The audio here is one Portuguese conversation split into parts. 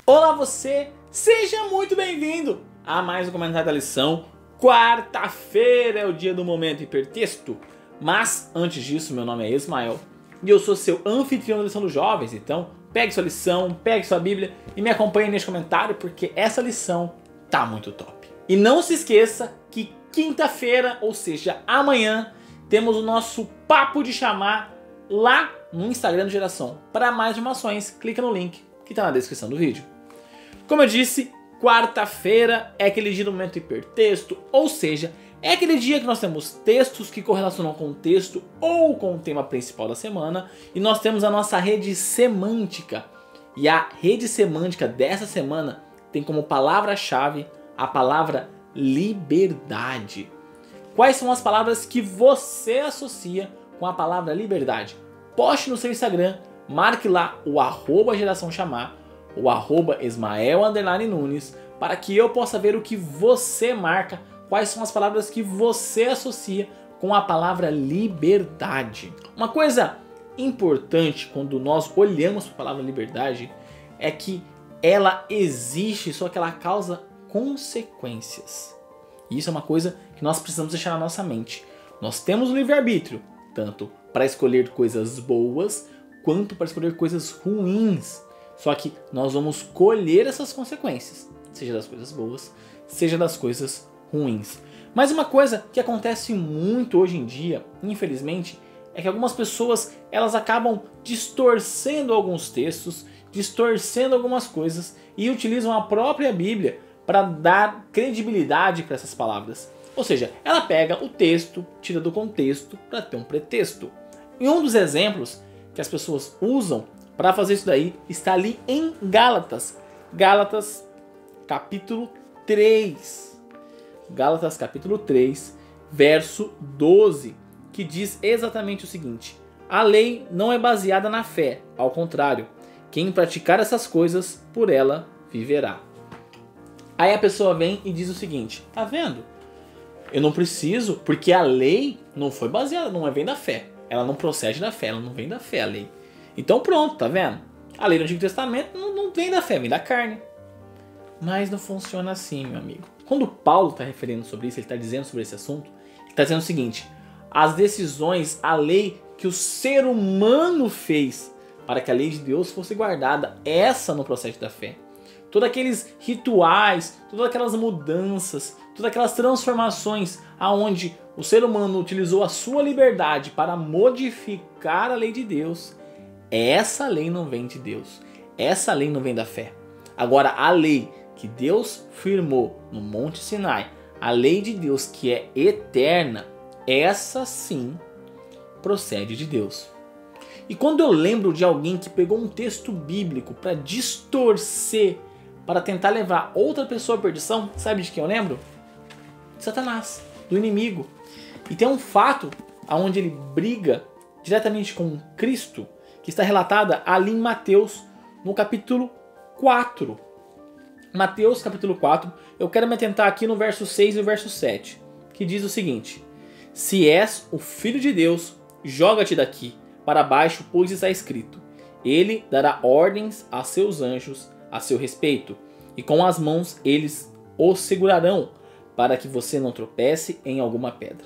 Olá você, seja muito bem-vindo a mais um comentário da lição. Quarta-feira é o dia do momento hipertexto. Mas antes disso, meu nome é Ismael e eu sou seu anfitrião da lição dos jovens. Então pegue sua lição, pegue sua Bíblia e me acompanhe neste comentário, porque essa lição tá muito top. E não se esqueça que quinta-feira, ou seja, amanhã, temos o nosso Papo de Chamar lá no Instagram do Geração. Para mais informações, clica no link que está na descrição do vídeo. Como eu disse, quarta-feira é aquele dia do momento hipertexto, ou seja, é aquele dia que nós temos textos que correlacionam com o texto ou com o tema principal da semana, e nós temos a nossa rede semântica. E a rede semântica dessa semana tem como palavra-chave a palavra liberdade. Quais são as palavras que você associa com a palavra liberdade? Poste no seu Instagram, marque lá o @geraçãochamar, o @Ismael_Nunes, para que eu possa ver o que você marca, quais são as palavras que você associa com a palavra liberdade. Uma coisa importante quando nós olhamos para a palavra liberdade é que ela existe, só que ela causa consequências. E isso é uma coisa que nós precisamos deixar na nossa mente. Nós temos o livre-arbítrio, tanto para escolher coisas boas, quanto para escolher coisas ruins. Só que nós vamos colher essas consequências, seja das coisas boas, seja das coisas ruins. Mas uma coisa que acontece muito hoje em dia, infelizmente, é que algumas pessoas elas acabam distorcendo alguns textos, distorcendo algumas coisas e utilizam a própria Bíblia para dar credibilidade para essas palavras. Ou seja, ela pega o texto, tira do contexto para ter um pretexto. E um dos exemplos que as pessoas usam para fazer isso daí está ali em Gálatas. Gálatas capítulo 3. Gálatas capítulo 3, verso 12, que diz exatamente o seguinte: a lei não é baseada na fé, ao contrário, quem praticar essas coisas, por ela viverá. Aí a pessoa vem e diz o seguinte: tá vendo? Eu não preciso, porque a lei não foi baseada, não vem da fé. Ela não procede da fé, ela não vem da fé, a lei. Então pronto, tá vendo? A lei do Antigo Testamento não vem da fé, vem da carne. Mas não funciona assim, meu amigo. Quando Paulo está referindo sobre isso, ele está dizendo sobre esse assunto, ele está dizendo o seguinte: as decisões, a lei que o ser humano fez para que a lei de Deus fosse guardada, essa não procede da fé. Todos aqueles rituais, todas aquelas mudanças, todas aquelas transformações aonde o ser humano utilizou a sua liberdade para modificar a lei de Deus, essa lei não vem de Deus. Essa lei não vem da fé. Agora, a lei que Deus firmou no Monte Sinai, a lei de Deus que é eterna, essa sim procede de Deus. E quando eu lembro de alguém que pegou um texto bíblico para distorcer, para tentar levar outra pessoa à perdição, sabe de quem eu lembro? De Satanás, do inimigo. E tem um fato onde ele briga diretamente com Cristo, que está relatada ali em Mateus, no capítulo 4. Mateus capítulo 4, eu quero me atentar aqui no verso 6 e no verso 7, que diz o seguinte: se és o Filho de Deus, joga-te daqui para baixo, pois está escrito: ele dará ordens a seus anjos a seu respeito, e com as mãos eles o segurarão, para que você não tropece em alguma pedra.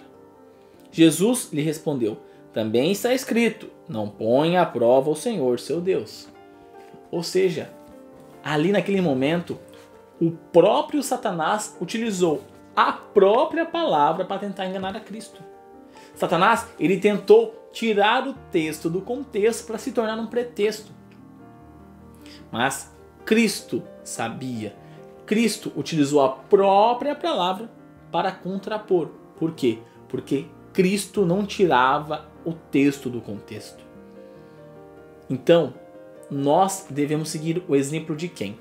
Jesus lhe respondeu: também está escrito: não ponha à prova o Senhor seu Deus. Ou seja, ali naquele momento, o próprio Satanás utilizou a própria palavra para tentar enganar a Cristo. Satanás, ele tentou tirar o texto do contexto para se tornar um pretexto. Mas Cristo sabia. Cristo utilizou a própria palavra para contrapor. Por quê? Porque Cristo não tirava o texto do contexto. Então, nós devemos seguir o exemplo de quem?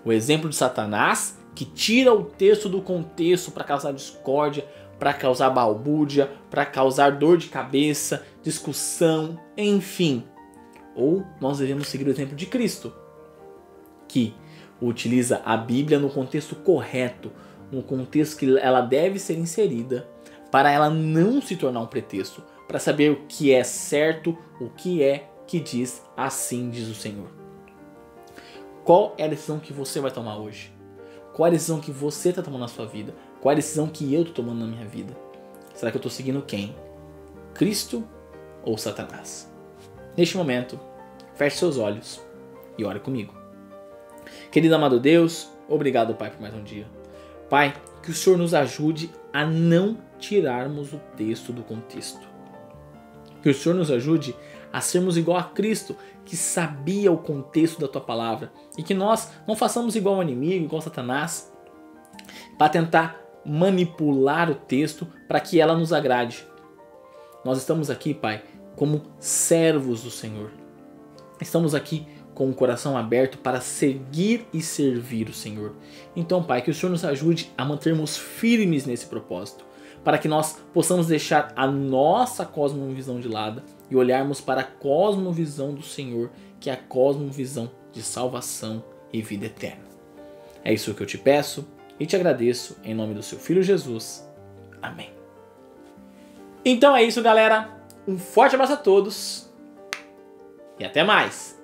O exemplo de Satanás, que tira o texto do contexto para causar discórdia, para causar balbúrdia, para causar dor de cabeça, discussão, enfim. Ou nós devemos seguir o exemplo de Cristo, que utiliza a Bíblia no contexto correto, no contexto que ela deve ser inserida, para ela não se tornar um pretexto, para saber o que é certo, o que é que diz: assim diz o Senhor. Qual é a decisão que você vai tomar hoje? Qual é a decisão que você está tomando na sua vida? Qual é a decisão que eu estou tomando na minha vida? Será que eu estou seguindo quem? Cristo ou Satanás? Neste momento, feche seus olhos e ore comigo. Querido amado Deus, obrigado, Pai, por mais um dia. Pai, que o Senhor nos ajude a não tirarmos o texto do contexto. Que o Senhor nos ajude a sermos igual a Cristo, que sabia o contexto da Tua palavra. E que nós não façamos igual ao inimigo, igual a Satanás, para tentar manipular o texto para que ela nos agrade. Nós estamos aqui, Pai, como servos do Senhor. Estamos aqui com o coração aberto para seguir e servir o Senhor. Então, Pai, que o Senhor nos ajude a mantermos firmes nesse propósito, para que nós possamos deixar a nossa cosmovisão de lado e olharmos para a cosmovisão do Senhor, que é a cosmovisão de salvação e vida eterna. É isso que eu te peço e te agradeço em nome do seu Filho Jesus. Amém. Então é isso, galera. Um forte abraço a todos e até mais.